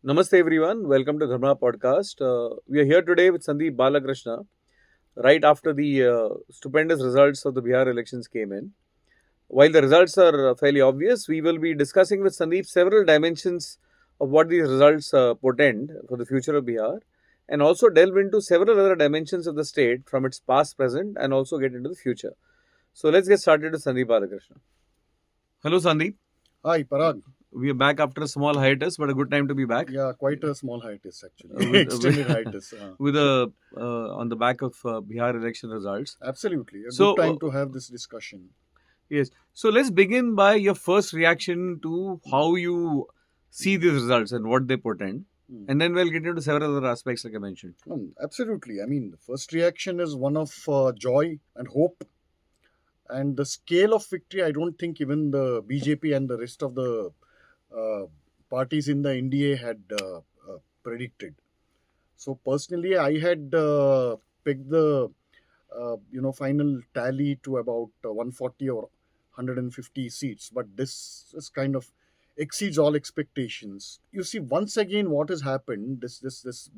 Namaste everyone, welcome to Dharma podcast. We are here today with Sandeep Balakrishna right after the stupendous results of the Bihar elections came in. While the results are fairly obvious, we will be discussing with Sandeep several dimensions of what these results portend for the future of Bihar and also delve into several other dimensions of the state from its past, present, and also get into the future. So let's get started with Sandeep Balakrishna. Hello, Sandeep. Hi, Parag. We are back after a small hiatus, but a good time to be back. Yeah, quite a small hiatus actually. With, Extended hiatus. with on the back of Bihar election results. Absolutely. A So, good time to have this discussion. yes. So let's begin by your first reaction to how you see these results and what they portend. And then we'll get into several other aspects like I mentioned. Absolutely. I mean, the first reaction is one of joy and hope. And the scale of victory, I don't think even the BJP and the rest of the uh, parties in the INDI had predicted. So personally, I had pegged the final tally to about 140 or 150 seats, but this is kind of exceeds all expectations. You see, once again, what has happened? This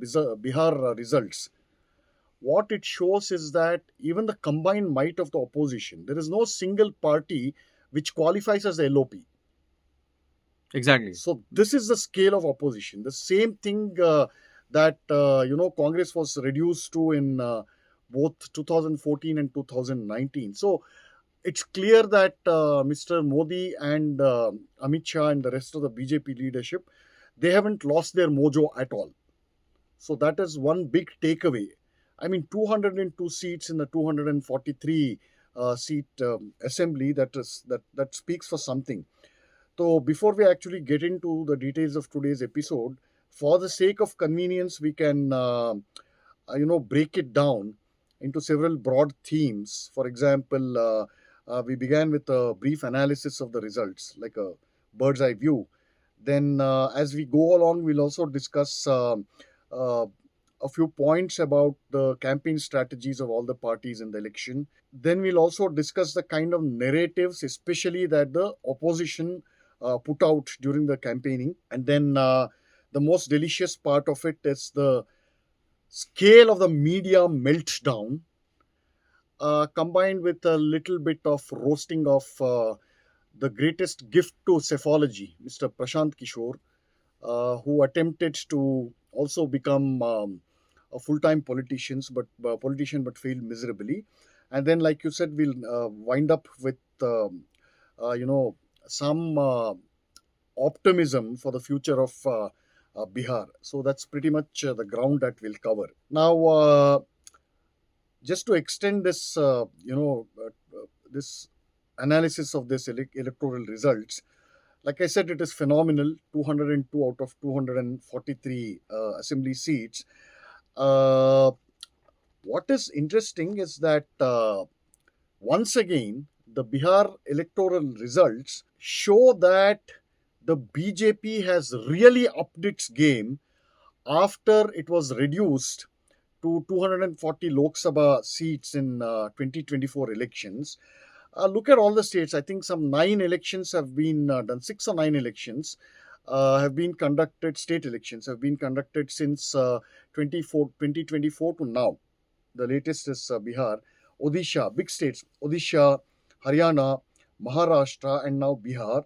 Bihar results. What it shows is that even the combined might of the opposition, there is no single party which qualifies as the LOP. Exactly. So this is the scale of opposition. The same thing that Congress was reduced to in both 2014 and 2019. So it's clear that Mr. Modi and Amit Shah and the rest of the BJP leadership, they haven't lost their mojo at all. So that is one big takeaway. I mean, 202 seats in the 243 seat assembly. That speaks for something. So before we actually get into the details of today's episode, for the sake of convenience, we can break it down into several broad themes. For example, we began with a brief analysis of the results, like a bird's eye view. Then, as we go along, we'll also discuss uh, a few points about the campaign strategies of all the parties in the election. Then we'll also discuss the kind of narratives, especially that the opposition put out during the campaigning. And then the most delicious part of it is the scale of the media meltdown, combined with a little bit of roasting of the greatest gift to psephology, Mr. Prashant Kishore, who attempted to also become a full-time politician, but failed miserably. And then, like you said, we'll wind up with some optimism for the future of Bihar. So that's pretty much the ground that we'll cover. Now, just to extend this, this analysis of this electoral results, like I said, it is phenomenal. 202 out of 243 assembly seats. What is interesting is that once again, the Bihar electoral results show that the BJP has really upped its game after it was reduced to 240 Lok Sabha seats in 2024 elections. Look at all the states. I think some 9 elections have been done, 6 or 9 elections have been conducted, state elections have been conducted since 2024 to now. The latest is Bihar, Odisha, big states, Odisha, Haryana, Maharashtra, and now Bihar.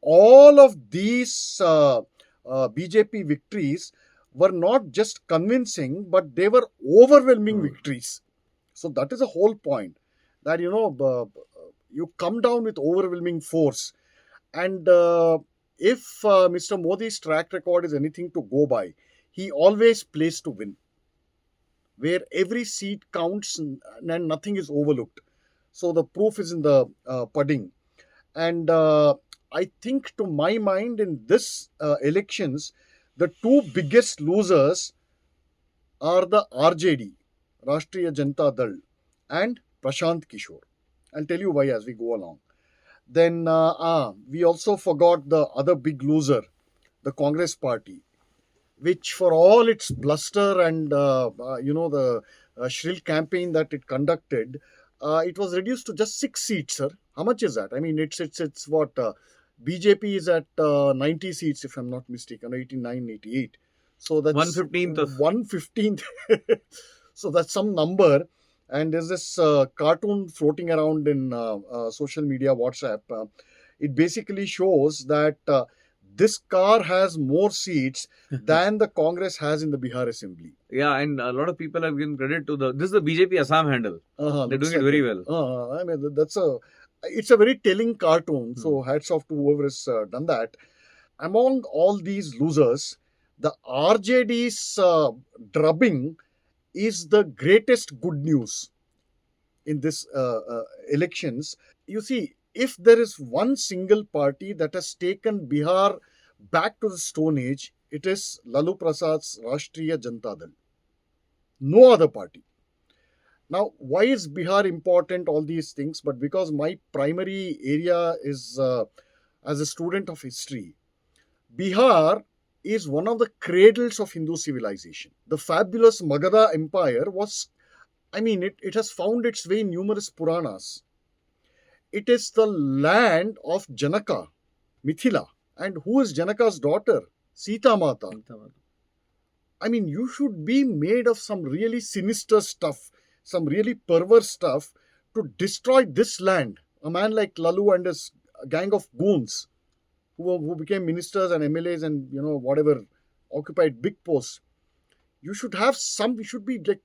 All of these BJP victories were not just convincing, but they were overwhelming victories. So that is the whole point. That you come down with overwhelming force, and if Mr. Modi's track record is anything to go by, he always plays to win, where every seat counts and nothing is overlooked. So the proof is in the pudding. And I think, to my mind, in this elections, the two biggest losers are the RJD, Rashtriya Janata Dal, and Prashant Kishore. I'll tell you why as we go along. Then we also forgot the other big loser, the Congress party, which, for all its bluster and the shrill campaign that it conducted, it was reduced to just 6 seats, sir. How much is that? I mean, it's what BJP is at 90 seats, if I'm not mistaken, 89, 88. So that's 1/15th of 1/15th. So that's some number. And there's this cartoon floating around in social media, WhatsApp. It basically shows that this car has more seats than the Congress has in the Bihar Assembly. yeah, and a lot of people have given credit to this is the BJP Assam handle. They're Looks doing it like very that. well. I mean, it's a very telling cartoon. So hats off to whoever has done that. Among all these losers, the RJD's drubbing is the greatest good news in this elections. You see, if there is one single party that has taken Bihar back to the Stone Age, it is Lalu Prasad's Rashtriya Janata Dal. No other party. Now, why is Bihar important? All these things, but because my primary area is as a student of history, Bihar is one of the cradles of Hindu civilization. The fabulous Magadha Empire it has found its way in numerous Puranas. It is the land of Janaka, Mithila. And who is Janaka's daughter? Sita Mata. I mean, you should be made of some really sinister stuff, some really perverse stuff to destroy this land. A man like Lalu and his gang of goons who became ministers and MLAs and, whatever, occupied big posts. You should be like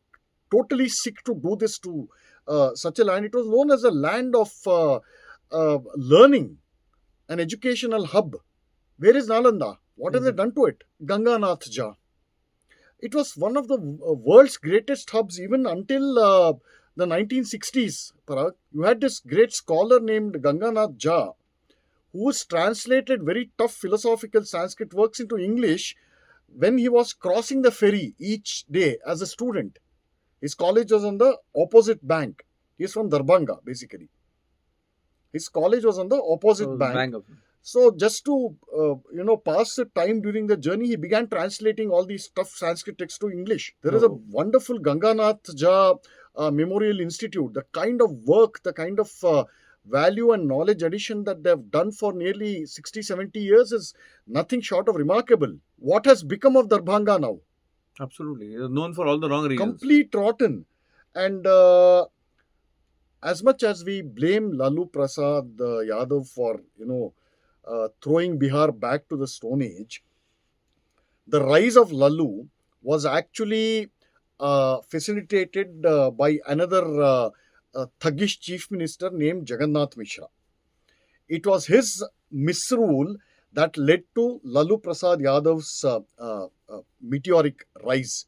totally sick to do this to such a land. It was known as a land of learning, an educational hub. Where is Nalanda? What have they done to it? Jagannath Ja. It was one of the world's greatest hubs even until the 1960s. Parag. You had this great scholar named Jagannath Ja, who has translated very tough philosophical Sanskrit works into English when he was crossing the ferry each day as a student. His college was on the opposite bank. He is from Darbhanga, basically. His college was on the opposite bank. So just to, pass the time during the journey, he began translating all these tough Sanskrit texts to English. There is a wonderful Jagannath Ja Memorial Institute. The kind of work, the kind of value and knowledge addition that they've done for nearly 60, 70 years is nothing short of remarkable. What has become of Darbhanga now? Absolutely. It's known for all the wrong reasons. Complete rotten. And as much as we blame Lalu Prasad Yadav for, throwing Bihar back to the Stone Age, the rise of Lalu was actually facilitated by another thuggish chief minister named Jagannath Mishra. It was his misrule that led to Lalu Prasad Yadav's meteoric rise.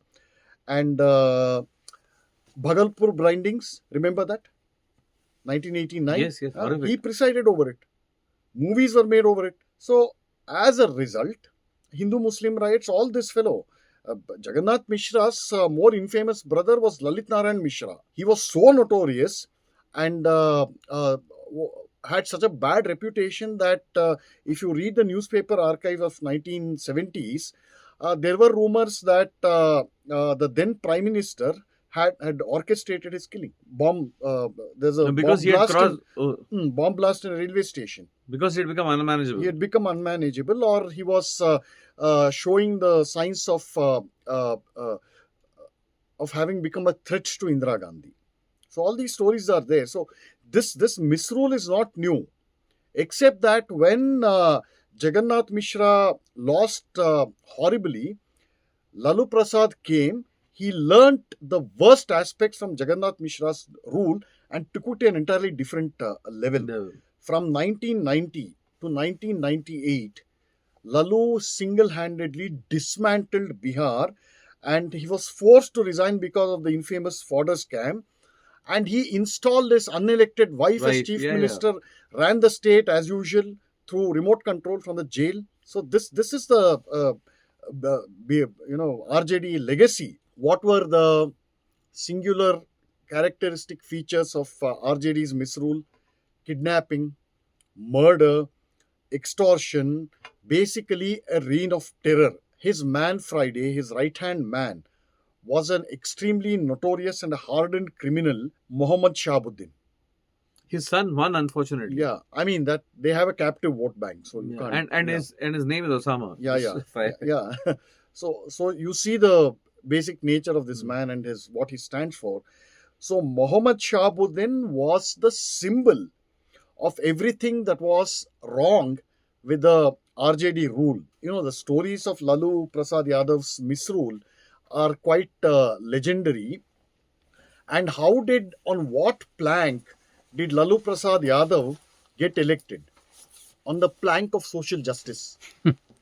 And Bhagalpur grindings, remember that? 1989? Yes. He presided over it. Movies were made over it. So, as a result, Hindu-Muslim riots, all this fellow. Jagannath Mishra's more infamous brother was Lalit Narayan Mishra. He was so notorious and had such a bad reputation that if you read the newspaper archive of 1970s, there were rumors that the then Prime Minister had orchestrated his killing. There's a bomb blast in a railway station. Because he had become unmanageable. He had become unmanageable, or he was showing the signs of having become a threat to Indira Gandhi. So all these stories are there. So this misrule is not new, except that when Jagannath Mishra lost horribly, Lalu Prasad came. He learnt the worst aspects from Jagannath Mishra's rule and took it to an entirely different level. From 1990 to 1998, Lalu single-handedly dismantled Bihar, and he was forced to resign because of the infamous fodder scam. And he installed his unelected wife as chief minister, ran the state as usual through remote control from the jail. So this is the RJD legacy. What were the singular characteristic features of RJD's misrule? Kidnapping, murder, extortion, basically a reign of terror. His man Friday, his right-hand man, was an extremely notorious and hardened criminal, Muhammad Shahabuddin. His son won, unfortunately. Yeah, I mean that they have a captive vote bank, so you Yeah. can't. And Yeah. his name is Osama. Yeah, Just yeah, FYI. yeah. So you see the basic nature of this Hmm. man and his what he stands for. So Muhammad Shahabuddin was the symbol of everything that was wrong with the RJD rule. You know, the stories of Lalu Prasad Yadav's misrule are quite legendary. And on what plank did Lalu Prasad Yadav get elected? On the plank of social justice,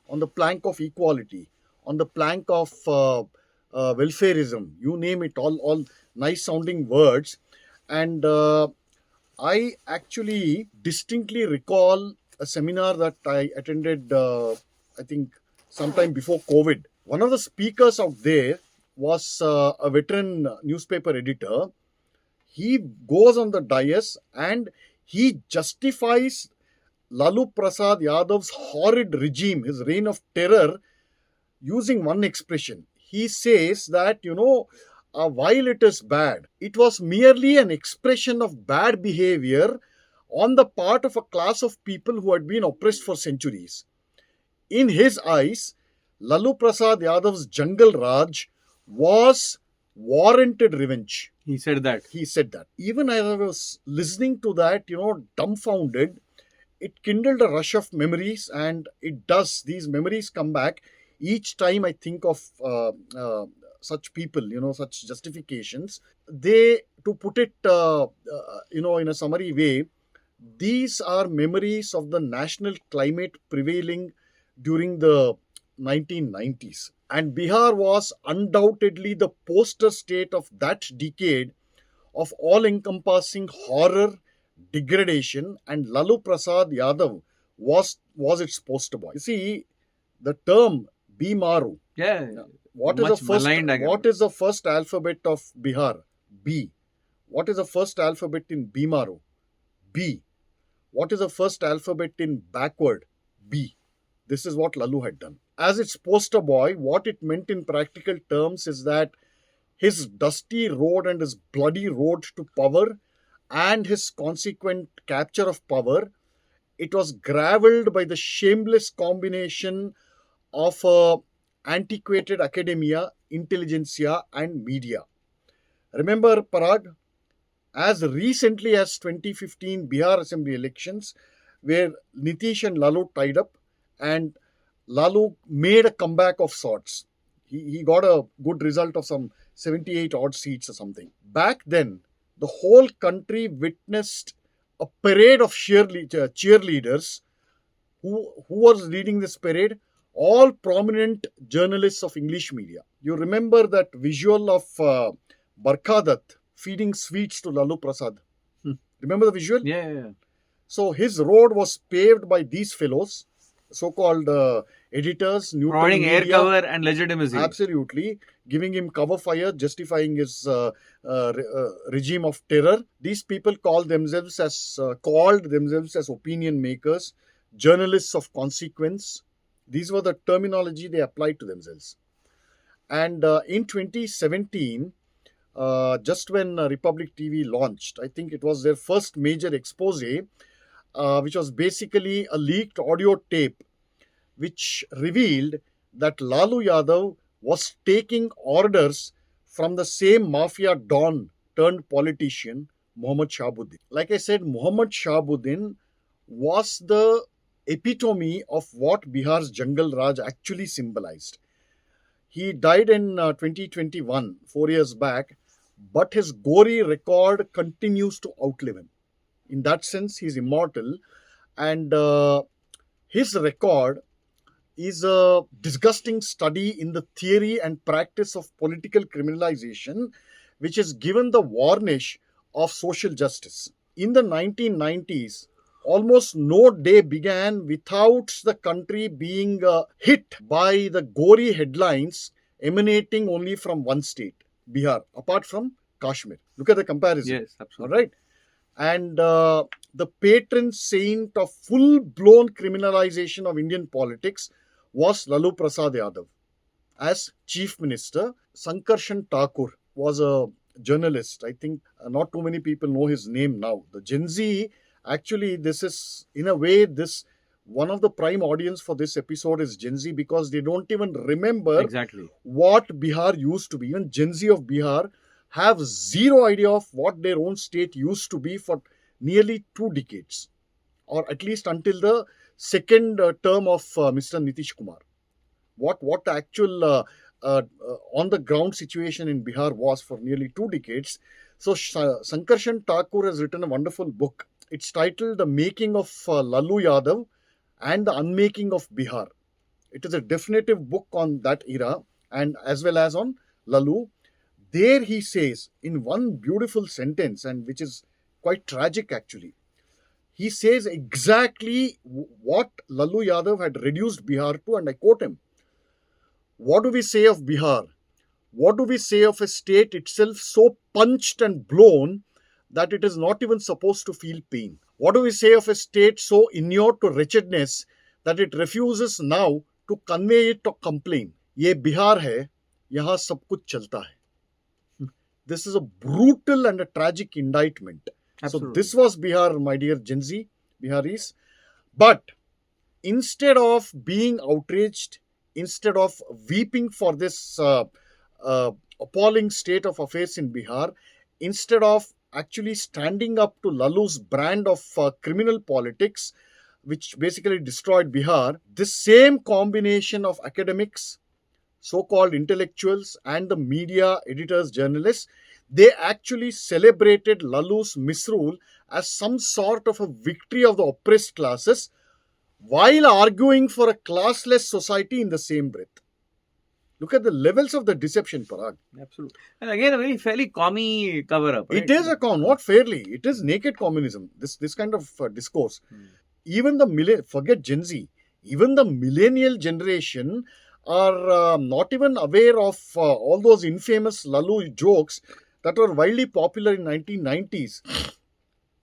on the plank of equality, on the plank of welfareism, you name it, all nice sounding words. And I actually distinctly recall a seminar that I attended, I think, sometime before COVID. One of the speakers out there was a veteran newspaper editor. He goes on the dais and he justifies Lalu Prasad Yadav's horrid regime, his reign of terror, using one expression. He says that, while it is bad, it was merely an expression of bad behavior on the part of a class of people who had been oppressed for centuries. In his eyes, Lalu Prasad Yadav's Jungle Raj was warranted revenge. He said that. He said that. Even as I was listening to that, dumbfounded, it kindled a rush of memories, and it does. These memories come back each time I think of such people, such justifications. They, to put it, in a summary way, these are memories of the national climate prevailing during the 1990s. And Bihar was undoubtedly the poster state of that decade of all encompassing horror, degradation, and Lalu Prasad Yadav was its poster boy. You see, the term Bimaru. Yeah. What is Much the first? maligned, I guess. What is the first alphabet of Bihar? B. What is the first alphabet in Bimaru? B. What is the first alphabet in backward? B. This is what Lalu had done. As its poster boy, what it meant in practical terms is that his dusty road and his bloody road to power and his consequent capture of power, it was gravelled by the shameless combination of antiquated academia, intelligentsia, and media. Remember, Parag, as recently as 2015 Bihar Assembly Elections, where Nitish and Lalu tied up, and Lalu made a comeback of sorts. He got a good result of some 78 odd seats or something. Back then, the whole country witnessed a parade of cheerleaders. Who was leading this parade? All prominent journalists of English media. You remember that visual of Barkha feeding sweets to Lalu Prasad. Remember the visual? Yeah. So his road was paved by these fellows, so-called editors, neutral Providing air media. cover and legitimacy. Absolutely, giving him cover fire, justifying his regime of terror. These people called themselves as opinion makers, journalists of consequence. These were the terminology they applied to themselves. And in 2017, just when Republic TV launched, I think it was their first major expose, which was basically a leaked audio tape, which revealed that Lalu Yadav was taking orders from the same mafia don turned politician, Muhammad Shahabuddin. Like I said, Muhammad Shahabuddin was the epitome of what Bihar's Jungle Raj actually symbolized. He died in 2021, 4 years back, but his gory record continues to outlive him. In that sense, he's immortal, and his record is a disgusting study in the theory and practice of political criminalization, which is given the varnish of social justice. In the 1990s, almost no day began without the country being hit by the gory headlines emanating only from one state, Bihar, apart from Kashmir. Look at the comparison. Yes, absolutely. All right. And the patron saint of full-blown criminalization of Indian politics was Lalu Prasad Yadav. As chief minister, Sankarshan Thakur was a journalist. I think not too many people know his name now. The Gen Z, actually, this is, in a way, this one of the prime audience for this episode is Gen Z, because they don't even remember Exactly. what Bihar used to be. Even Gen Z of Bihar have zero idea of what their own state used to be for nearly 2 decades, or at least until the second term of Mr. Nitish Kumar. What the actual on the ground situation in Bihar was for nearly 2 decades. So Sankarshan Thakur has written a wonderful book. It's titled The Making of Lalu Yadav and the Unmaking of Bihar. It is a definitive book on that era and as well as on Lalu. There he says in one beautiful sentence, and which is quite tragic actually, he says exactly what Lalu Yadav had reduced Bihar to, and I quote him. What do we say of Bihar? What do we say of a state itself so punched and blown that it is not even supposed to feel pain? What do we say of a state so inured to wretchedness that it refuses now to convey it or complain? ये बिहार है, यहाँ सब कुछ चलता है. This is a brutal and a tragic indictment. Absolutely. So this was Bihar, my dear Gen Z, Biharis. But instead of being outraged, instead of weeping for this appalling state of affairs in Bihar, instead of actually standing up to Lalu's brand of criminal politics, which basically destroyed Bihar, this same combination of academics, so-called intellectuals, and the media editors, journalists, they actually celebrated Lalu's misrule as some sort of a victory of the oppressed classes, while arguing for a classless society in the same breath. Look at the levels of the deception, Parag. Absolutely. And again, a very fairly commie cover-up. Right? It is a not fairly. It is naked communism, this kind of discourse. Even forget Gen Z, even the millennial generation are not even aware of all those infamous Lalu jokes that were widely popular in 1990s.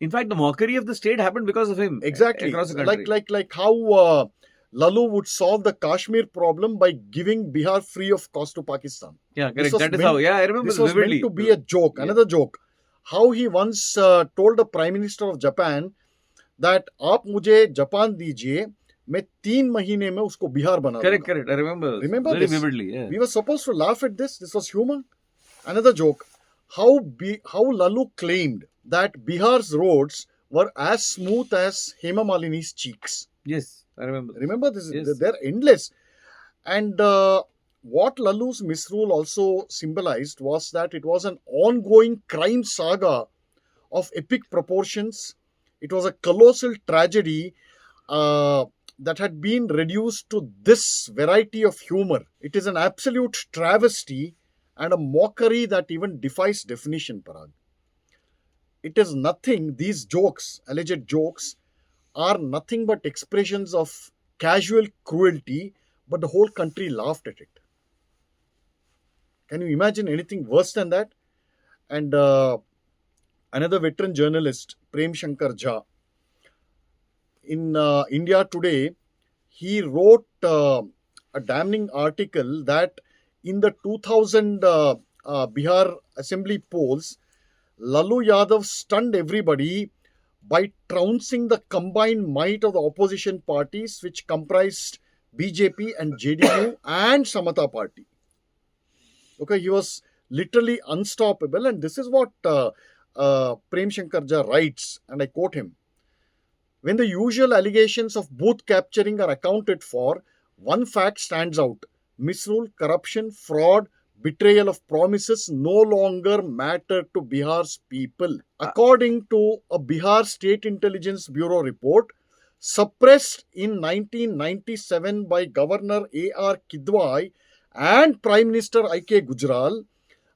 In fact, the mockery of the state happened because of him. Exactly. Across the country. Like how Lalu would solve the Kashmir problem by giving Bihar free of cost to Pakistan. Yeah, correct. That is how. Yeah, I remember this was vividly. meant to be a joke. Yeah. Another joke. How he once told the Prime Minister of Japan that आप मुझे Japan दीजिए, मैं 3 महीने में उसको बिहार बना दूंगा. Correct. I remember very this? vividly. Yeah. We were supposed to laugh at this. This was humor. Another joke. How Lalu claimed that Bihar's roads were as smooth as Hema Malini's cheeks. Yes, I remember. Remember this? Yes. They're endless. And what Lalu's misrule also symbolized was that it was an ongoing crime saga of epic proportions. It was a colossal tragedy that had been reduced to this variety of humor. It is an absolute travesty and a mockery that even defies definition, Parag. It is nothing, these jokes, alleged jokes, are nothing but expressions of casual cruelty, but the whole country laughed at it. Can you imagine anything worse than that? And another veteran journalist, Prem Shankar Jha, in India Today, he wrote a damning article that in the 2000 Bihar Assembly polls, Lalu Yadav stunned everybody by trouncing the combined might of the opposition parties, which comprised BJP and JDU and Samata Party. Okay, he was literally unstoppable, and this is what Prem Shankar Jha writes, and I quote him. When the usual allegations of booth capturing are accounted for, one fact stands out. Misrule, corruption, fraud, betrayal of promises no longer matter to Bihar's people. According to a Bihar State Intelligence Bureau report, suppressed in 1997 by Governor A.R. Kidwai and Prime Minister I.K. Gujral,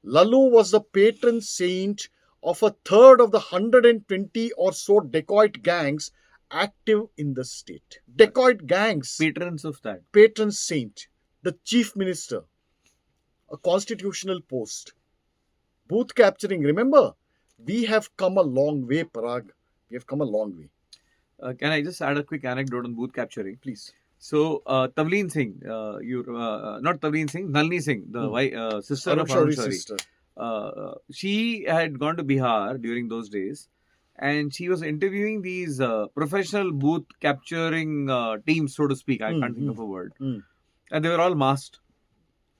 Lalu was the patron saint of a third of the 120 or so dacoit gangs active in the state. Dacoit gangs. Patrons of that. Patron saint. The chief minister. A constitutional post. Booth capturing. Remember, we have come a long way, Parag. We have come a long way. Can I just add a quick anecdote on booth capturing? Please. So, Tavleen Singh, not Tavleen Singh, Nalini Singh, the sister of Arun Shourie, She had gone to Bihar during those days, and she was interviewing these professional booth capturing teams, so to speak. I can't think of a word. And they were all masked.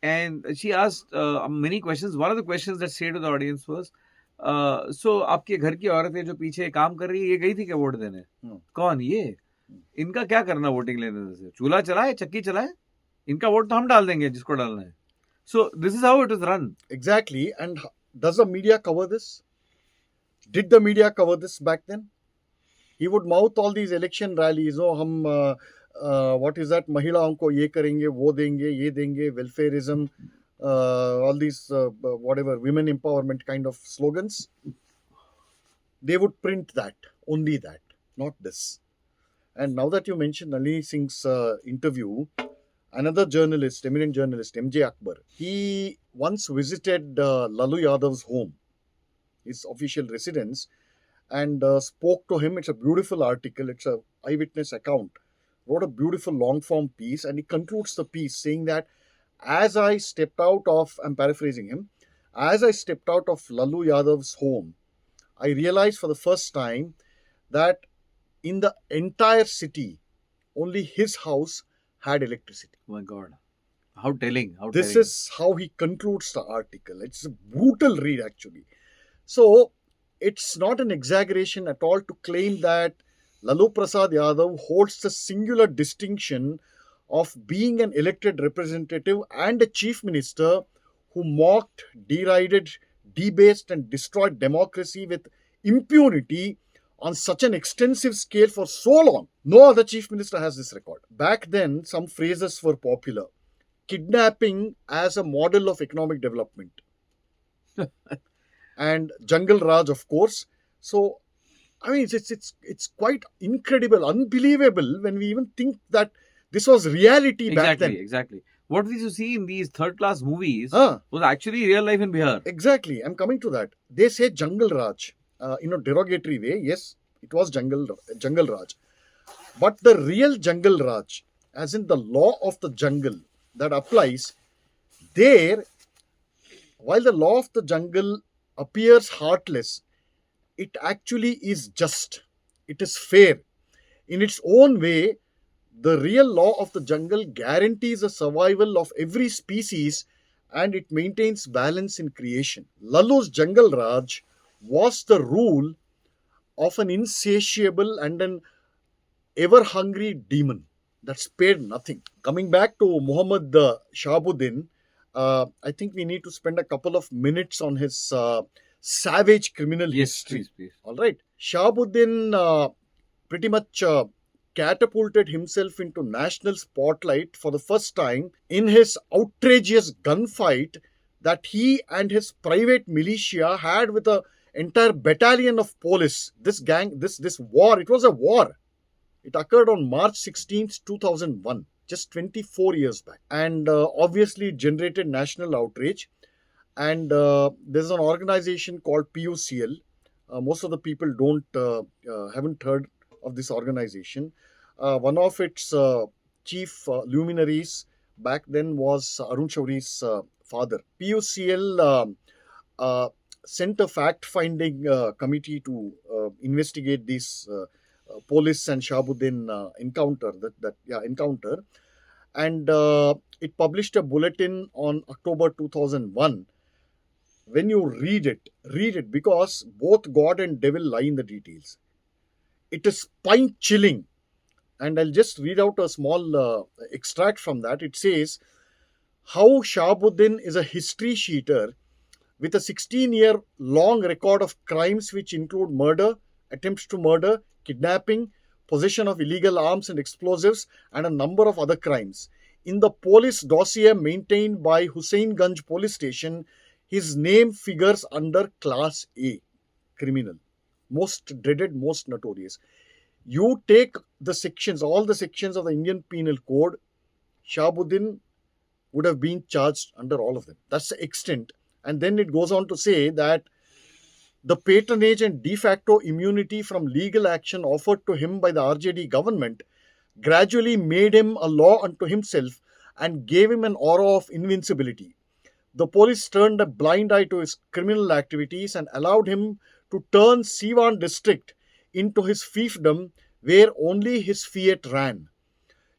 And she asked many questions. One of the questions that stayed to the audience was, so आपके घर की औरतें जो पीछे काम कर रही है, ये गई थी क्या वोट देने? कौन ये? इनका क्या करना वोटिंग लेने से? चूल्हा चलाए, चक्की चलाए? इनका वोट तो हम डाल देंगे जिसको डालना है. So this is how it was run. Exactly. And does the media cover this? Did the media cover this back then? He would mouth all these election rallies. Oh, what is that? Mahila ko ye karenge, wo denge, ye denge, welfareism, all these whatever women empowerment kind of slogans. They would print that, only that, not this. And now that you mentioned Nalini Singh's interview, another journalist, eminent journalist, M.J. Akbar, he once visited Lalu Yadav's home, his official residence, and spoke to him. It's a beautiful article. It's an eyewitness account. Wrote a beautiful long-form piece, and he concludes the piece saying that as I stepped out of, I'm paraphrasing him, as I stepped out of Lalu Yadav's home, I realized for the first time that in the entire city, only his house had electricity. Oh my God. How telling. This is how he concludes the article. It's a brutal read, actually. So, it's not an exaggeration at all to claim that Lalu Prasad Yadav holds the singular distinction of being an elected representative and a chief minister who mocked, derided, debased and destroyed democracy with impunity on such an extensive scale for so long. No other chief minister has this record. Back then, some phrases were popular. Kidnapping as a model of economic development. And Jungle Raj, of course. So, I mean, it's quite incredible, unbelievable when we even think that this was reality back then. Exactly. What we used to see in these third-class movies was actually real life in Bihar. Exactly. I'm coming to that. They say Jungle Raj. In a derogatory way, yes, it was Jungle Raj. But the real Jungle Raj, as in the law of the jungle that applies, there, while the law of the jungle appears heartless, it actually is just. It is fair. In its own way, the real law of the jungle guarantees the survival of every species and it maintains balance in creation. Lalu's Jungle Raj was the rule of an insatiable and an ever-hungry demon that spared nothing. Coming back to Muhammad Shahabuddin, I think we need to spend a couple of minutes on his savage criminal history. Please. All right. Shahabuddin pretty much catapulted himself into national spotlight for the first time in his outrageous gunfight that he and his private militia had with an entire battalion of police. This war, it was a war. It occurred on March 16th, 2001, just 24 years back. And obviously it generated national outrage. And there's an organization called PUCL. Most of the people haven't heard of this organization. One of its chief luminaries back then was Arun Shauri's father. PUCL sent a fact-finding committee to investigate this police and Shahabuddin encounter. Encounter, and it published a bulletin on October 2001. When you read it because both God and devil lie in the details. It is spine-chilling. And I'll just read out a small extract from that. It says, how Shahabuddin is a history sheeter with a 16-year-long record of crimes which include murder, attempts to murder, kidnapping, possession of illegal arms and explosives, and a number of other crimes. In the police dossier maintained by Husseinganj police station, his name figures under Class A, criminal. Most dreaded, most notorious. You take the sections, all the sections of the Indian Penal Code, Shahabuddin would have been charged under all of them. That's the extent. And then it goes on to say that the patronage and de facto immunity from legal action offered to him by the RJD government gradually made him a law unto himself and gave him an aura of invincibility. The police turned a blind eye to his criminal activities and allowed him to turn Siwan district into his fiefdom where only his fiat ran.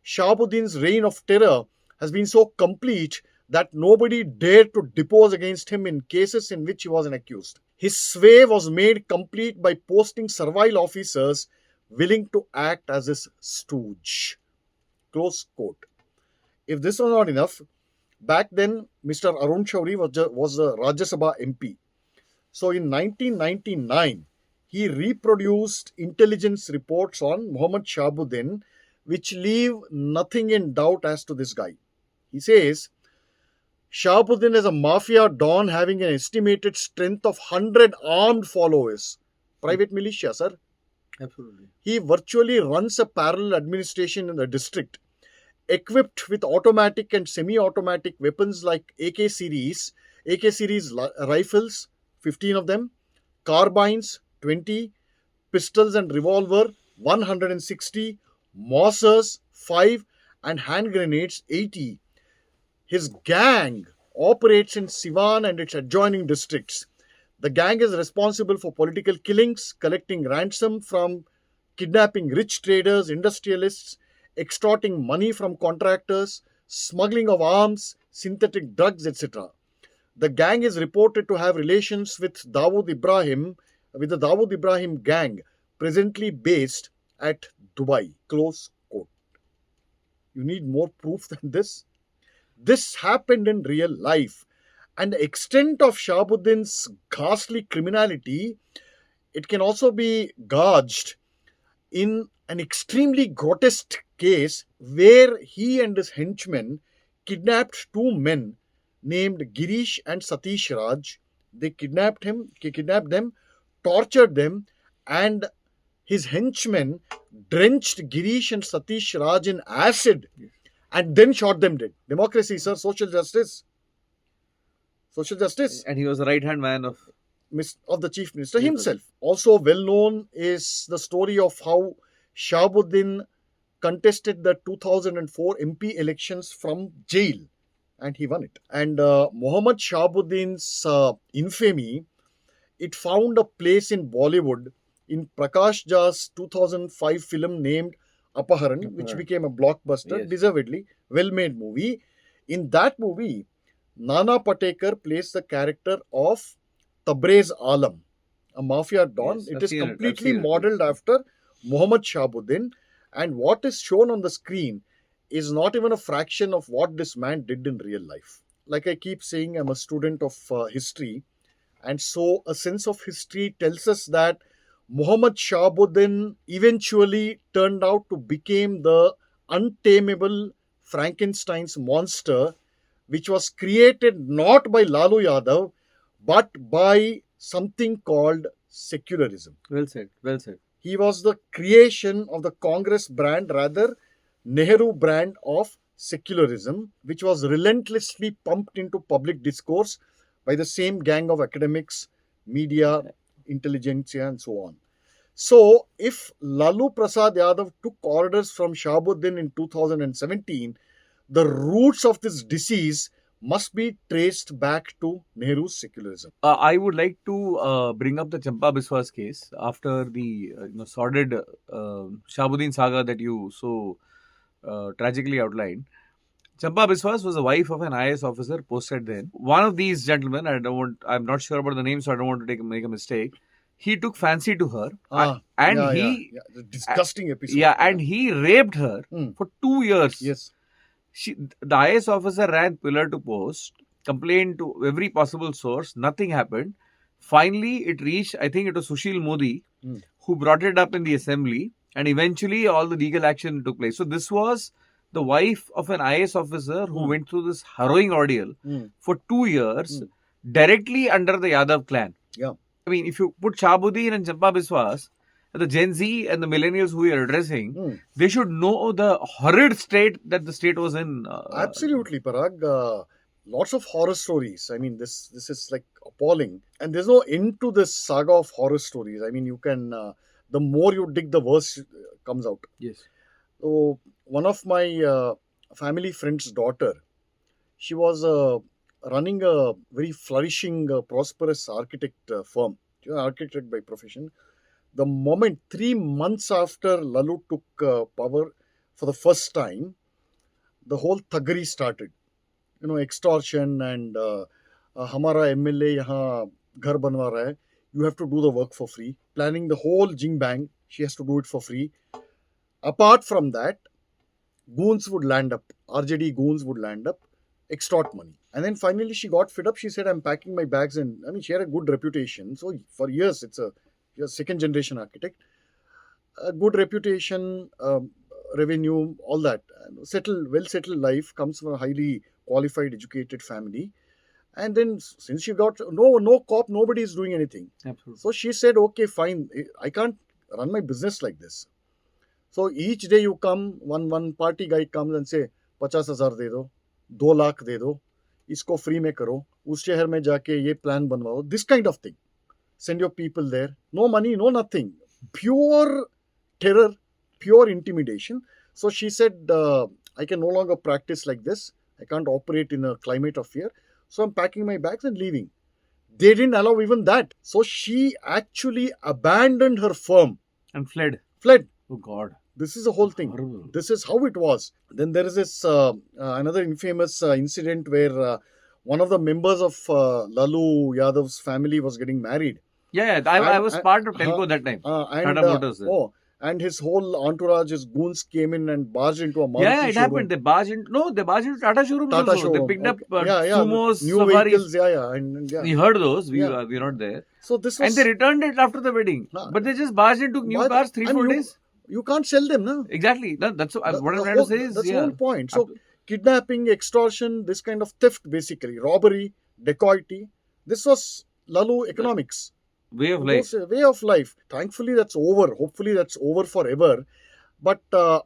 Shahabuddin's reign of terror has been so complete that nobody dared to depose against him in cases in which he was an accused. His sway was made complete by posting servile officers willing to act as his stooge. Close quote. If this was not enough, back then Mr. Arun Shauri was a Rajya Sabha MP. So in 1999, he reproduced intelligence reports on Muhammad Shahabuddin, which leave nothing in doubt as to this guy. He says, Shahabuddin is a mafia don having an estimated strength of 100 armed followers. Private militia, sir. Absolutely. He virtually runs a parallel administration in the district, equipped with automatic and semi-automatic weapons like AK series rifles, 15 of them, carbines, 20, pistols and revolver, 160, Mossers, 5, and hand grenades, 80. His gang operates in Siwan and its adjoining districts. The gang is responsible for political killings, collecting ransom from kidnapping rich traders, industrialists, extorting money from contractors, smuggling of arms, synthetic drugs, etc. The gang is reported to have relations with the Dawood Ibrahim gang, presently based at Dubai. Close quote. You need more proof than this? This happened in real life. And the extent of Shahabuddin's ghastly criminality, it can also be gauged in an extremely grotesque case where he and his henchmen kidnapped two men named Girish and Satish Raj. They kidnapped them, tortured them, and his henchmen drenched Girish and Satish Raj in acid and then shot them dead. Democracy, sir, social justice. Social justice. And he was the right-hand man of the chief minister himself. Also well known is the story of how Shahabuddin contested the 2004 MP elections from jail and he won it. And Muhammad Shahabuddin's infamy, it found a place in Bollywood in Prakash Jha's 2005 film named Apaharan, which became a blockbuster, deservedly well-made movie. In that movie, Nana Patekar plays the character of Tabrez Alam, a mafia don. It is completely modeled after Muhammad Shahabuddin, and what is shown on the screen is not even a fraction of what this man did in real life. Like I keep saying, I'm a student of history, and so a sense of history tells us that Muhammad Shahabuddin eventually turned out to become the untamable Frankenstein's monster, which was created not by Lalu Yadav, but by something called secularism. Well said, well said. He was the creation of the Congress brand, rather Nehru brand of secularism, which was relentlessly pumped into public discourse by the same gang of academics, media, intelligentsia, and so on. So, if Lalu Prasad Yadav took orders from Shahabuddin in 2017, the roots of this disease must be traced back to Nehru's secularism. I would like to bring up the Champa Biswas case after the sordid Shahabuddin saga that you so tragically outlined. Champa Biswas was the wife of an IAS officer posted then. One of these gentlemen, I'm not sure about the name, so I don't want to make a mistake. He took fancy to her, The disgusting episode. And he raped her for 2 years. Yes. The IAS officer ran pillar to post, complained to every possible source, nothing happened. Finally, it reached, I think it was Sushil Modi, who brought it up in the assembly, and eventually all the legal action took place. So this was the wife of an IAS officer who went through this harrowing ordeal for 2 years, directly under the Yadav clan. Yeah. I mean, if you put Shahabuddin and Champa Biswas, the Gen Z and the millennials who we are addressing, they should know the horrid state that the state was in. Absolutely, Parag. Lots of horror stories. I mean, this is like appalling. And there's no end to this saga of horror stories. I mean, you can, the more you dig, the worse comes out. Yes. So, one of my family friend's daughter, she was a running a very flourishing, prosperous architect firm, architect by profession. The moment 3 months after Lalu took power for the first time, the whole thuggery started. Extortion and हमारा MLA यहाँ घर बनवा रहा है. You have to do the work for free. Planning the whole jing bang, she has to do it for free. Apart from that, goons would land up. RJD goons would land up, extort money. And then finally she got fed up. She said, I'm packing my bags. And I mean, she had a good reputation. So for years, she's a second generation architect. A good reputation, revenue, all that. Well settled life, comes from a highly qualified, educated family. And then since she got no cop, nobody is doing anything. Absolutely. So she said, okay, fine. I can't run my business like this. So each day you come, one party guy comes and say, 50,000 दे दो, 2 लाख दे दो, इसको free में करो, उस शहर में जाके ये प्लान बनवाओ. This kind of thing. Send your people there. No money, no nothing. Pure terror, pure intimidation. So she said, I can no longer practice like this. I can't operate in a climate of fear. So I'm packing my bags and leaving. They didn't allow even that. So she actually abandoned her firm. And fled. Fled. Oh God. This is the whole thing. Horrible. This is how it was. Then there is this another infamous incident where one of the members of Lalu Yadav's family was getting married. Yeah, I was part of Telco that time. Tata Motors. And his whole entourage, his goons came in and barged into a Maruti Yeah, it showroom. happened. They barged into Tata showrooms Tata also. showroom. They picked up Okay. Sumos, new Safaris. vehicles. Yeah. We heard those. We Yeah. were not there. So this was, And they returned it after the wedding. But they just barged into new cars 3-4 days. You can't sell them, no? Exactly. That's what I'm trying to say is, That's the yeah. whole point. So kidnapping, extortion, this kind of theft, basically robbery, dacoity. This was Lalu economics. Way of It life. was a way of life. Thankfully, that's over. Hopefully, that's over forever. But the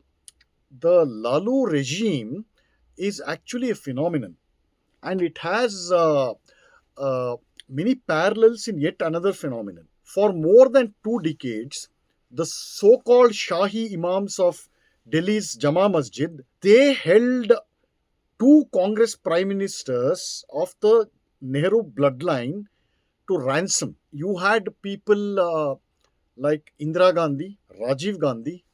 Lalu regime is actually a phenomenon, and it has many parallels in yet another phenomenon. For more than 2 decades, the so-called Shahi Imams of Delhi's Jama Masjid, they held 2 Congress prime ministers of the Nehru bloodline to ransom. You had people like Indira Gandhi, Rajiv Gandhi,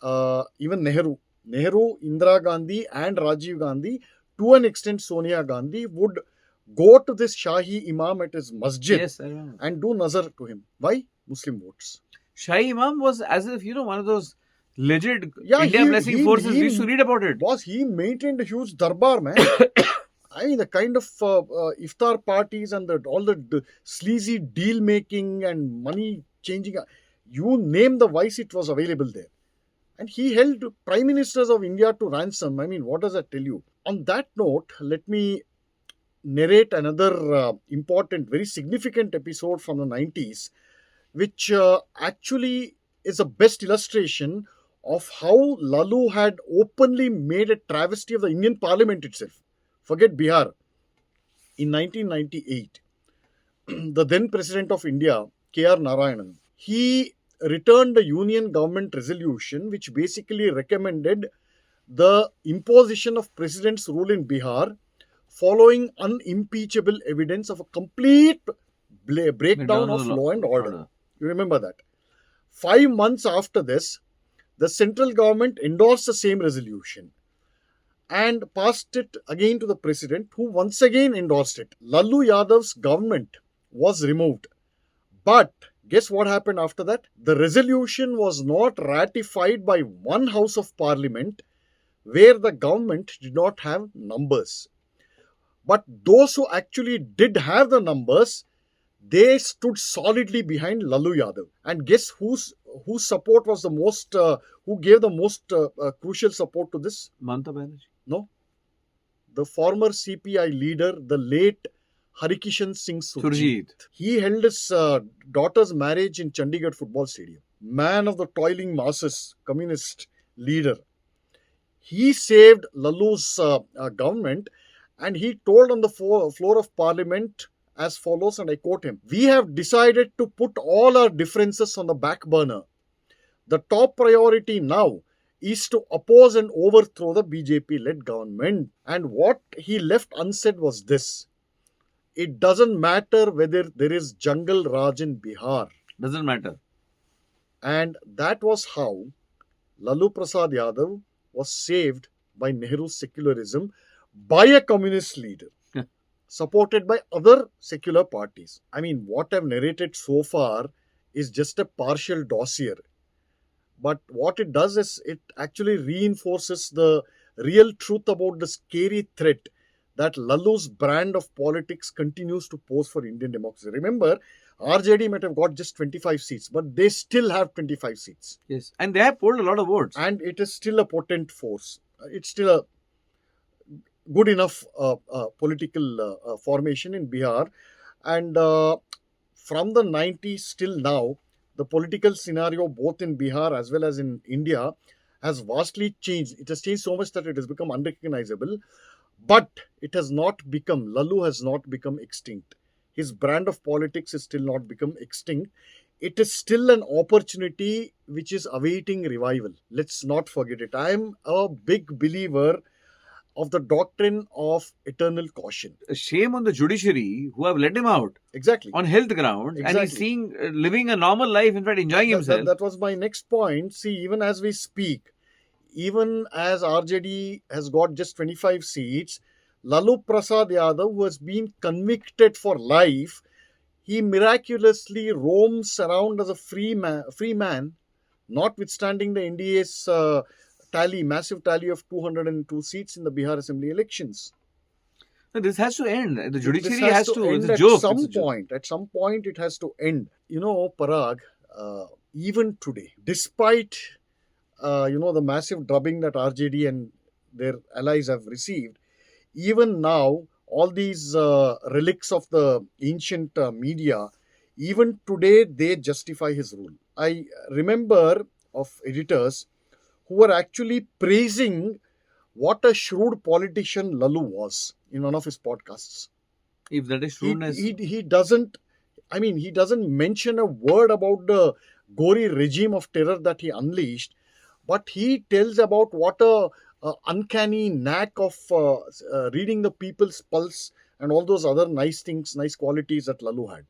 even Nehru, Indira Gandhi and Rajiv Gandhi, to an extent Sonia Gandhi, would go to this Shahi Imam at his masjid. Yes, I remember. And do nazar to him. Why? Muslim votes. Shahi Imam was as if, one of those legit Yeah, India blessing forces. We used to read about it. He maintained a huge darbar, man. I mean, the kind of iftar parties and all the sleazy deal making and money changing. You name the vice, it was available there. And he held prime ministers of India to ransom. I mean, what does that tell you? On that note, let me narrate another important, very significant episode from the 90s, which actually is the best illustration of how Lalu had openly made a travesty of the Indian Parliament itself. Forget Bihar. In 1998, the then President of India, K.R. Narayanan, he returned a union government resolution which basically recommended the imposition of President's rule in Bihar following unimpeachable evidence of a complete breakdown of law and order. You remember that? 5 months after this, the central government endorsed the same resolution and passed it again to the president, who once again endorsed it. Lalu Yadav's government was removed. But guess what happened after that? The resolution was not ratified by one house of parliament where the government did not have numbers. But those who actually did have the numbers, they stood solidly behind Lalu Yadav. And guess whose support was the most, who gave the most crucial support to this? Mamata Banerjee. No. The former CPI leader, the late Harikishan Singh Surjit. He held his daughter's marriage in Chandigarh football stadium. Man of the toiling masses, communist leader. He saved Lalu's government, and he told on the floor of parliament as follows, and I quote him, "We have decided to put all our differences on the back burner. The top priority now is to oppose and overthrow the BJP-led government." And what he left unsaid was this: it doesn't matter whether there is Jungle Raj in Bihar. Doesn't matter. And that was how Lalu Prasad Yadav was saved by Nehru's secularism by a communist leader, supported by other secular parties. I mean, what I've narrated so far is just a partial dossier. But what it does is it actually reinforces the real truth about the scary threat that Lalu's brand of politics continues to pose for Indian democracy. Remember, RJD might have got just 25 seats, but they still have 25 seats. Yes. And they have polled a lot of votes. And it is still a potent force. It's still a good enough political formation in Bihar. And from the 90s till now, the political scenario both in Bihar as well as in India has vastly changed. It has changed so much that it has become unrecognizable. But it has not become, Lalu has not become extinct. His brand of politics is still not become extinct. It is still an opportunity which is awaiting revival. Let's not forget it. I am a big believer of the doctrine of eternal caution. A shame on the judiciary who have let him out Exactly. on health ground, and he's seeing living a normal life, in fact enjoying himself. That was my next point. See, even as we speak, even as RJD has got just 25 seats, Lalu Prasad Yadav, who has been convicted for life, he miraculously roams around as a free man, notwithstanding the NDA's massive tally of 202 seats in the Bihar Assembly Elections. No, this has to end. The judiciary has to end it's a joke. At some point, it has to end. You know, Parag, even today, despite the massive drubbing that RJD and their allies have received, even now, all these relics of the ancient media, even today, they justify his rule. I remember of editors who were actually praising what a shrewd politician Lalu was in one of his podcasts. If that is shrewdness. He doesn't mention a word about the gory regime of terror that he unleashed, but he tells about what a uncanny knack of reading the people's pulse and all those other nice things, nice qualities that Lalu had.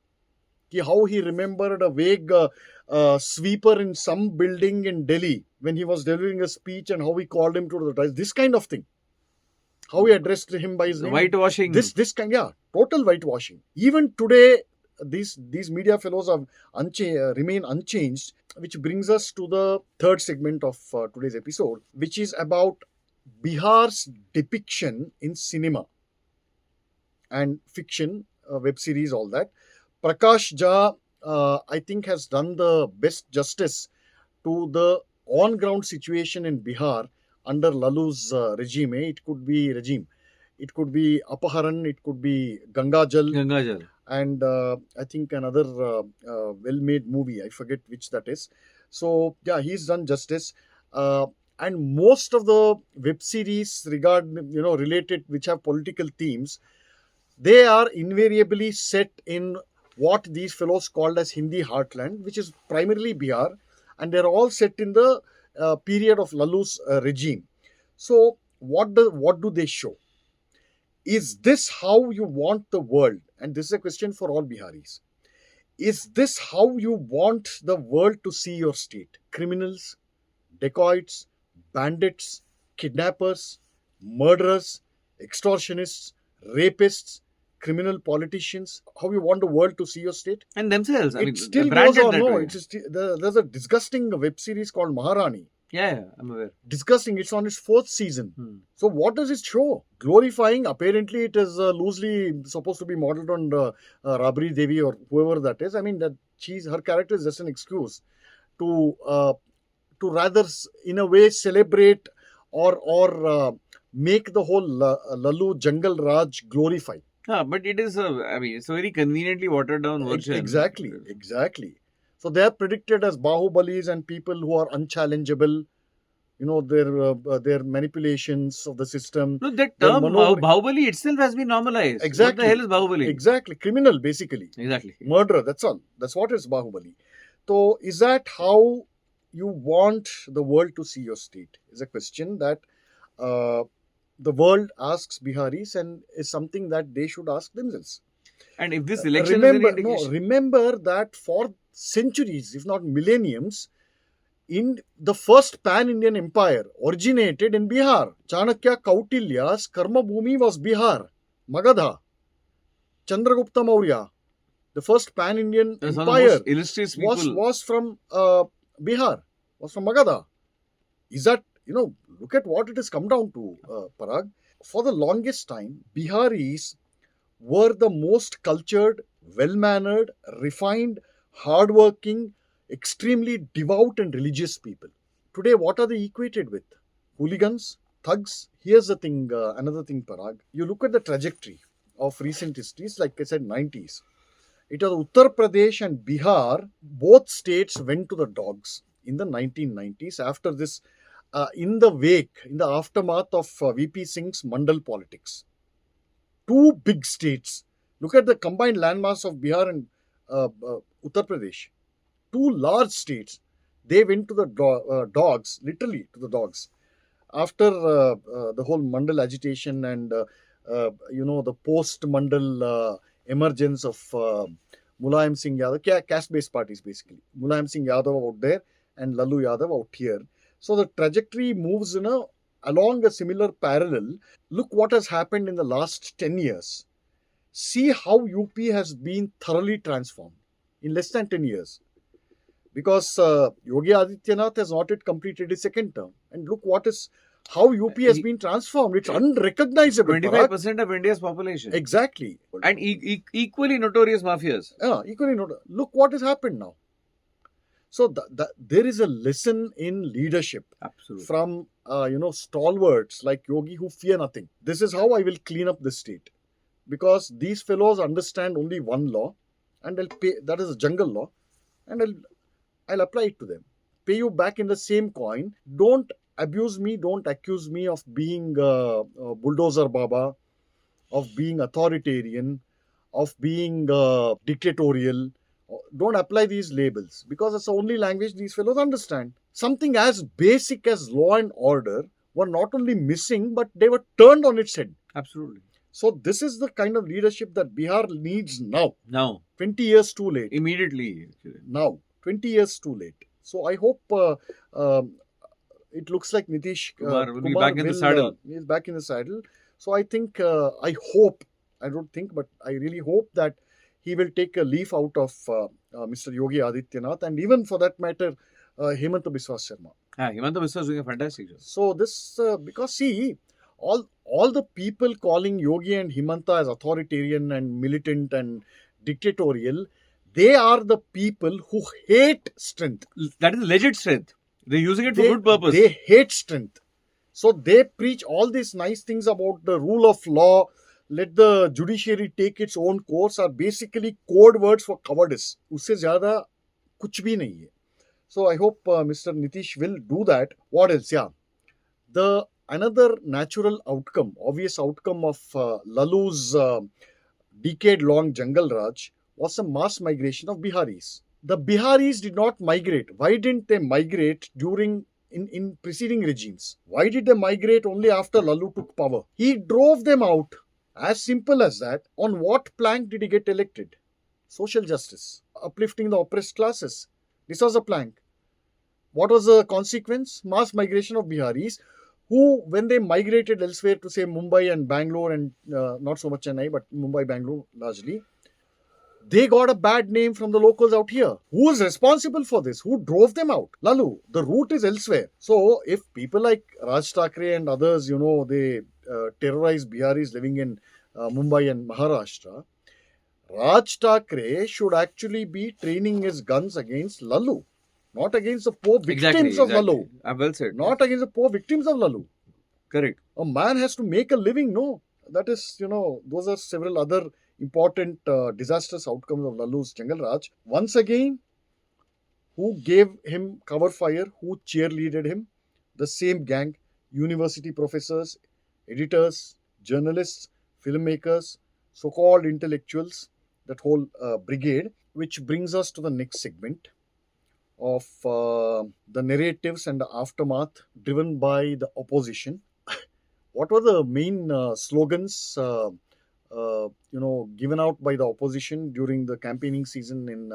How he remembered a vague sweeper in some building in Delhi when he was delivering a speech, and how he called him to the rise. This kind of thing. How he addressed him by his name. Whitewashing. This kind, total whitewashing. Even today, these media fellows have remain unchanged, which brings us to the third segment of today's episode, which is about Bihar's depiction in cinema and fiction, web series, all that. Prakash Jha, I think, has done the best justice to the on-ground situation in Bihar under Lalu's regime. It could be Apaharan, it could be Gangajal. And I think another well-made movie. I forget which that is. So, he's done justice. And most of the web series related, which have political themes, they are invariably set in what these fellows called as Hindi heartland, which is primarily Bihar, and they're all set in the period of Lalu's regime. So, what do they show? Is this how you want the world? And this is a question for all Biharis. Is this how you want the world to see your state? Criminals, dacoits, bandits, kidnappers, murderers, extortionists, rapists, criminal politicians, how you want the world to see your state? And themselves. It still goes on. No, there's a disgusting web series called Maharani. Yeah, I'm aware. Disgusting. It's on its 4th season. So what does it show? Glorifying. Apparently, it is loosely supposed to be modeled on Rabri Devi or whoever that is. I mean, her character is just an excuse to rather, in a way, celebrate or make the whole Lalu Jungle Raj glorified. But it is it's a very conveniently watered down version. Exactly. So they are predicted as Bahubalis and people who are unchallengeable. Their manipulations of the system. No, that term Bahubali itself has been normalized. Exactly. What the hell is Bahubali? Exactly. Criminal, basically. Exactly. Murderer, that's all. That's what is Bahubali. So is that how you want the world to see your state? Is a question that the world asks Biharis and is something that they should ask themselves. And if this election is any indication, remember that for centuries, if not millenniums, in the first pan-Indian empire originated in Bihar. Chanakya Kautilya's Karma Bhumi was Bihar. Magadha. Chandragupta Maurya, the first pan-Indian empire, was from Bihar, was from Magadha. Is that, look at what it has come down to, Parag. For the longest time, Biharis were the most cultured, well-mannered, refined, hardworking, extremely devout and religious people. Today, what are they equated with? Hooligans, thugs. Here's the thing, another thing, Parag. You look at the trajectory of recent histories, like I said, 90s. It was Uttar Pradesh and Bihar, both states went to the dogs in the 1990s after this, in the aftermath of VP Singh's Mandal politics. Two big states. Look at the combined landmass of Bihar and Uttar Pradesh. Two large states. They went to the dogs, literally to the dogs. After the whole Mandal agitation and the post-Mandal emergence of Mulayam Singh Yadav, caste-based parties basically. Mulayam Singh Yadav out there and Lalu Yadav out here. So the trajectory moves along a similar parallel. Look what has happened in the last 10 years. See how UP has been thoroughly transformed in less than 10 years. Because Yogi Adityanath has not yet completed his second term. And look how UP has been transformed. It's unrecognizable. 25% of India's population. Exactly. And equally notorious mafias. Equally notorious. Look what has happened now. So there is a lesson in leadership. Absolutely. From stalwarts like Yogi who fear nothing. This is how I will clean up the state. Because these fellows understand only one law, and I'll pay. That is a jungle law, and I'll apply it to them. Pay you back in the same coin. Don't abuse me. Don't accuse me of being bulldozer Baba, of being authoritarian, of being dictatorial. Don't apply these labels, because it's the only language these fellows understand. Something as basic as law and order were not only missing, but they were turned on its head. Absolutely. So this is the kind of leadership that Bihar needs now. Now. 20 years too late. Immediately. Now. 20 years too late. So I hope it looks like Nitish Kumar will be back in the saddle. He's back in the saddle. So I think, I really hope that he will take a leaf out of Mr. Yogi Adityanath, and even for that matter, Hemanta Biswa Sharma. Hemanta Biswa is doing a fantastic job. So this, because see, all the people calling Yogi and Hemanta as authoritarian and militant and dictatorial, they are the people who hate strength. That is legit strength. They're using it for good purpose. They hate strength. So they preach all these nice things about the rule of law, let the judiciary take its own course, are basically code words for cowardice. Usse zyada kuch bhi nahi hai. So I hope Mr. Nitish will do that. What else? Yeah. Another natural outcome, obvious outcome of Lalu's decade-long Jungle Raj was a mass migration of Biharis. The Biharis did not migrate. Why didn't they migrate in preceding regimes? Why did they migrate only after Lalu took power? He drove them out. As simple as that. On what plank did he get elected? Social justice. Uplifting the oppressed classes. This was a plank. What was the consequence? Mass migration of Biharis, who, when they migrated elsewhere to say Mumbai and Bangalore, and not so much Chennai, but Mumbai, Bangalore largely, they got a bad name from the locals out here. Who is responsible for this? Who drove them out? Lalu. The root is elsewhere. So if people like Raj Thackeray and others, they terrorize Biharis living in Mumbai and Maharashtra, Raj Thackeray should actually be training his guns against Lalu. Not against the poor victims of Lalu. Well said. Not against the poor victims of Lalu. Correct. A man has to make a living, no? That is, those are several other important disastrous outcomes of Lalu's Jungle Raj. Once again, who gave him cover fire, who cheerleaded him? The same gang, university professors, editors, journalists, filmmakers, so-called intellectuals, that whole brigade, which brings us to the next segment of the narratives and the aftermath driven by the opposition. What were the main slogans given out by the opposition during the campaigning season in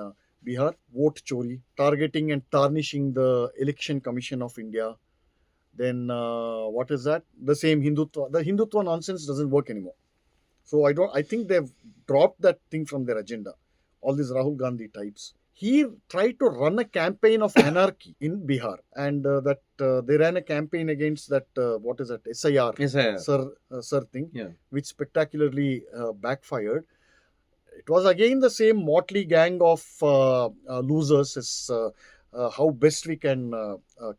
Bihar. Vote chori, targeting and tarnishing the Election Commission of India. Then what is that? The same Hindutva. The Hindutva nonsense doesn't work anymore. So I think they've dropped that thing from their agenda. All these Rahul Gandhi types. He tried to run a campaign of anarchy in Bihar, and they ran a campaign against that what is that SIR, sir thing, Yeah. which spectacularly backfired. It was again the same motley gang of losers. Is how best we can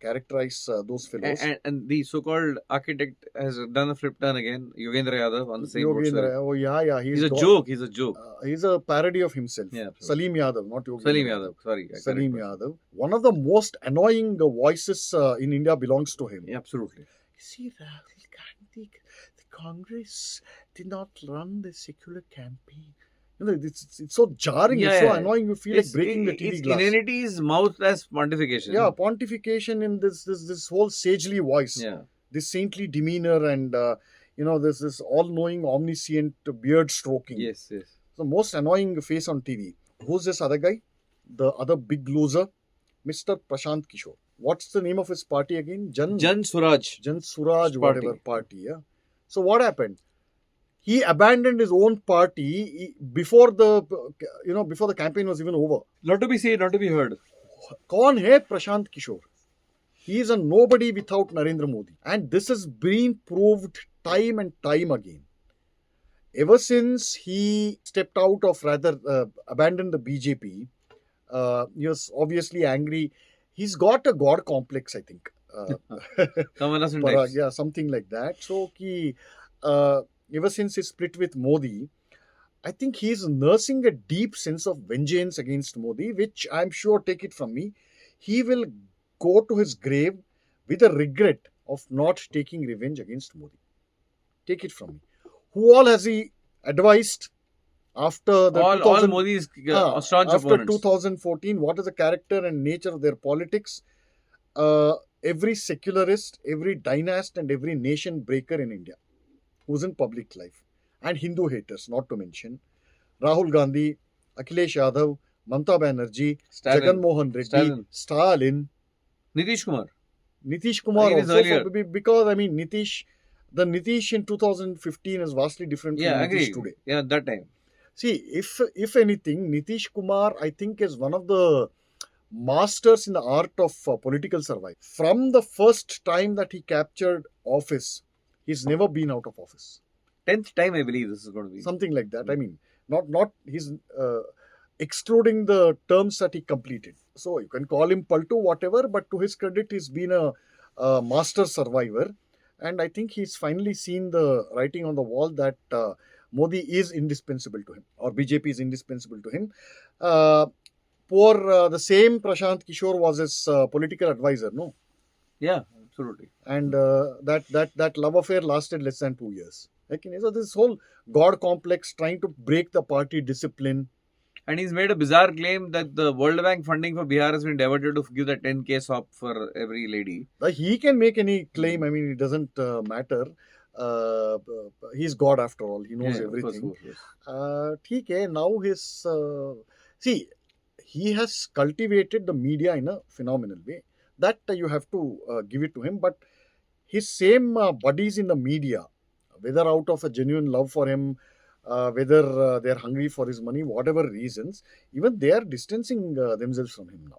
characterize those fellows. And the so-called architect has done a flip turn again, Yogendra Yadav, on the same Yogendra, oh yeah, He's a joke. He's a joke. He's a parody of himself. Yeah, Salim Yadav, not Yogendra. Salim Yadav. Sorry, Salim Yadav. One of the most annoying voices in India belongs to him. Yeah, absolutely. See, Rahul Gandhi, the Congress did not run the secular campaign. It's so jarring, it's so annoying. You feel like breaking the TV glass. Inanity is mouthed as pontification. Yeah, pontification in this whole sagely voice. Yeah. This saintly demeanor and this all-knowing, omniscient beard stroking. Yes. The most annoying face on TV. Who's this other guy? The other big loser, Mr. Prashant Kishore. What's the name of his party again? Jan Suraj, whatever party. Yeah. So what happened? He abandoned his own party before the campaign was even over. Not to be seen, not to be heard. Kaun hai Prashant Kishore? He is a nobody without Narendra Modi. And this has been proved time and time again. Ever since he stepped out of, abandoned the BJP, he was obviously angry. He's got a God complex, I think. Yeah, something like that. So, ever since he split with Modi, I think he's nursing a deep sense of vengeance against Modi, which I'm sure, take it from me, he will go to his grave with a regret of not taking revenge against Modi. Take it from me. Who all has he advised after the all Modi's staunch after opponents. 2014? What is the character and nature of their politics? Every secularist, every dynast, and every nation breaker in India who's in public life, and Hindu haters, not to mention Rahul Gandhi, Akhilesh Yadav, Mamata Banerjee, Jagan Mohan Reddy, Stalin, Nitish Kumar also, because the Nitish in 2015 is vastly different from Nitish today. Yeah, that time. See, if anything, Nitish Kumar, I think, is one of the masters in the art of political survival. From the first time that he captured office, he's never been out of office. 10th time, I believe this is going to be. Something like that. I mean, not he's excluding the terms that he completed. So you can call him Paltu, whatever, but to his credit, he's been a master survivor. And I think he's finally seen the writing on the wall that Modi is indispensable to him, or BJP is indispensable to him. The same Prashant Kishore was his political advisor, no? Yeah, absolutely. And that love affair lasted less than 2 years. So this whole God complex, trying to break the party discipline. And he's made a bizarre claim that the World Bank funding for Bihar has been diverted to give the 10K SOP for every lady. He can make any claim. I mean, it doesn't matter. He's God after all. He knows everything. Now his... see, he has cultivated the media in a phenomenal way. That you have to give it to him. But his same buddies in the media, whether out of a genuine love for him, whether they're hungry for his money, whatever reasons, even they are distancing themselves from him now.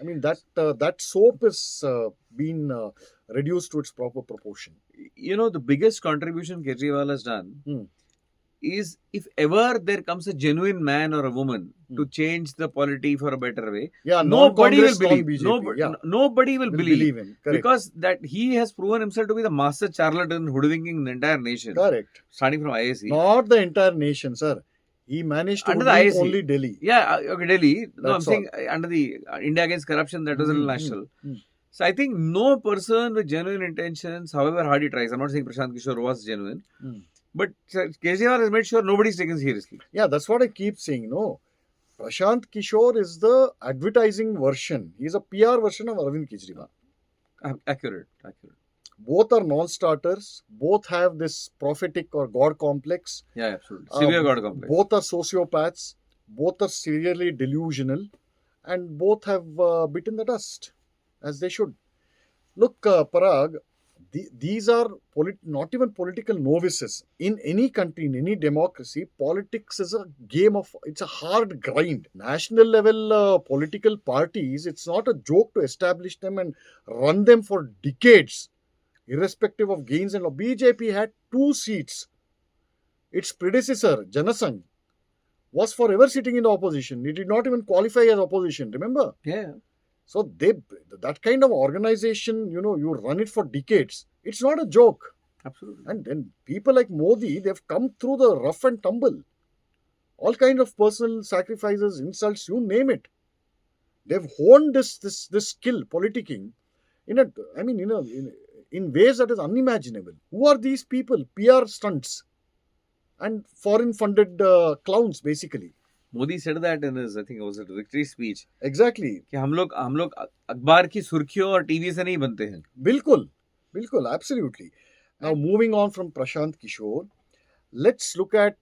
I mean, that soap is been reduced to its proper proportion. The biggest contribution Kejriwal has done is, if ever there comes a genuine man or a woman to change the polity for a better way, nobody will believe. Nobody will believe him. Because that he has proven himself to be the master charlatan hoodwinking the entire nation. Correct. Starting from IAC. Not the entire nation, sir. He managed to hoodwink only Delhi. Yeah, okay, Delhi. No, I'm saying under the India Against Corruption, that was national. So I think no person with genuine intentions, however hard he tries, I'm not saying Prashant Kishore was genuine, but Kejriwal has made sure nobody's taken seriously. Yeah, that's what I keep saying. No, Prashant Kishore is the advertising version. He's a PR version of Arvind Kejriwal. Accurate. Both are non-starters. Both have this prophetic or god complex. Yeah, absolutely. Severe God complex. Both are sociopaths. Both are severely delusional, and both have bitten the dust, as they should. Look, Parag, these are not even political novices. In any country, in any democracy, politics is a game of, it's a hard grind. National level political parties, it's not a joke to establish them and run them for decades, irrespective of gains and loss. BJP had 2 seats. Its predecessor, Janasangh, was forever sitting in the opposition. It did not even qualify as opposition, remember? Yeah. So that kind of organization, you run it for decades. It's not a joke. Absolutely. And then people like Modi, they've come through the rough and tumble. All kind of personal sacrifices, insults, you name it. They've honed this skill, politicking, in ways that is unimaginable. Who are these people? PR stunts and foreign funded clowns, basically. Modi said that in his, I think it was a victory speech. Exactly. कि हम लोग अखबार की सुर्खियों और TV से नहीं बनते हैं. बिल्कुल, absolutely. Now, moving on from Prashant Kishore, let's look at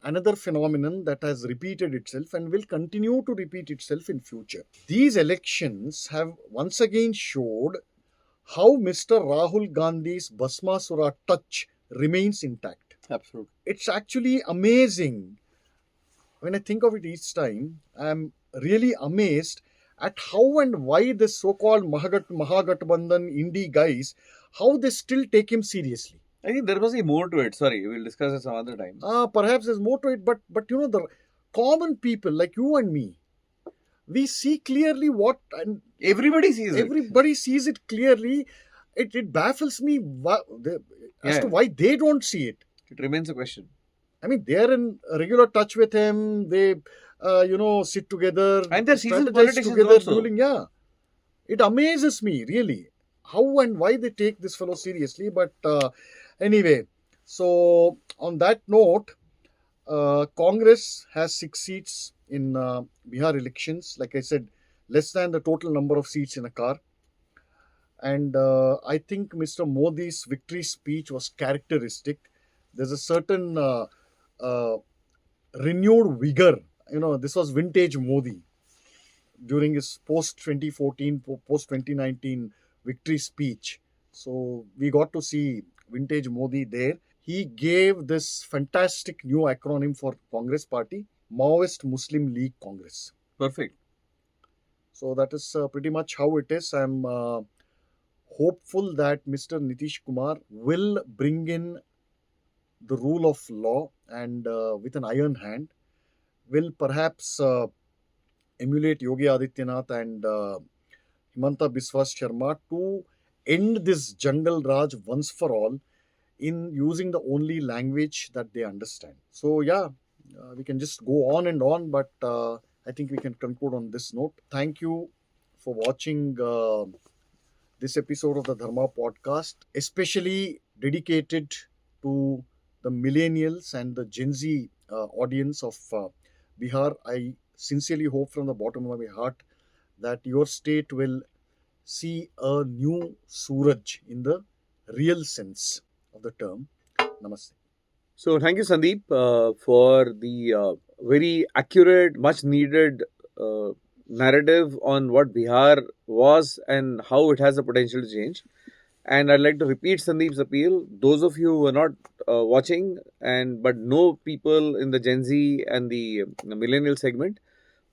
another phenomenon that has repeated itself and will continue to repeat itself in future. These elections have once again showed how Mr. Rahul Gandhi's Bhasmasura touch remains intact. Absolutely. It's actually amazing. When I think of it each time, I'm really amazed at how and why this so-called Mahagathbandhan INDI guys, how they still take him seriously. I think there must be more to it. Sorry, we'll discuss it some other time. Perhaps there's more to it, but the common people like you and me, we see clearly what, and everybody sees it. Everybody sees it clearly. It baffles me as to why they don't see it. It remains a question. I mean, they're in regular touch with him. They, sit together. And they're seasoned strategize politicians together, also. dueling. Yeah. It amazes me, really, how and why they take this fellow seriously. But anyway, so on that note, Congress has 6 seats in Bihar elections. Like I said, less than the total number of seats in a car. And I think Mr. Modi's victory speech was characteristic. There's a certain renewed vigor. This was vintage Modi during his post 2014, post 2019 victory speech. So we got to see vintage Modi there. He gave this fantastic new acronym for Congress party, Maoist Muslim League Congress. Perfect. So that is pretty much how it is. I'm hopeful that Mr. Nitish Kumar will bring in the rule of law and with an iron hand will perhaps emulate Yogi Adityanath and Himanta Biswas Sharma to end this Jungle Raj once for all in using the only language that they understand. So yeah, we can just go on and on, but I think we can conclude on this note. Thank you for watching this episode of the Dharma podcast, especially dedicated to the millennials and the Gen Z audience of Bihar. I sincerely hope from the bottom of my heart that your state will see a new Suraj in the real sense of the term. Namaste. So thank you, Sandeep, for the very accurate, much needed narrative on what Bihar was and how it has the potential to change. And I'd like to repeat Sandeep's appeal. Those of you who are not watching but know people in the Gen Z and the millennial segment,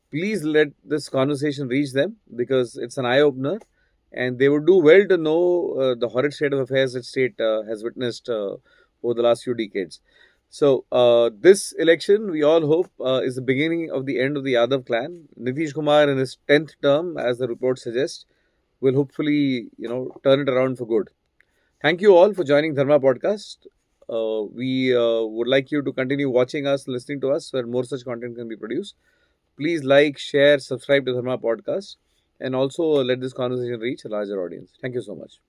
please let this conversation reach them because it's an eye-opener and they would do well to know the horrid state of affairs that state has witnessed over the last few decades. So this election, we all hope, is the beginning of the end of the Yadav clan. Nitish Kumar in his 10th term, as the report suggests, will hopefully, turn it around for good. Thank you all for joining Dharma podcast. We would like you to continue watching us, listening to us, where more such content can be produced. Please like, share, subscribe to Dharma podcast, and also let this conversation reach a larger audience. Thank you so much.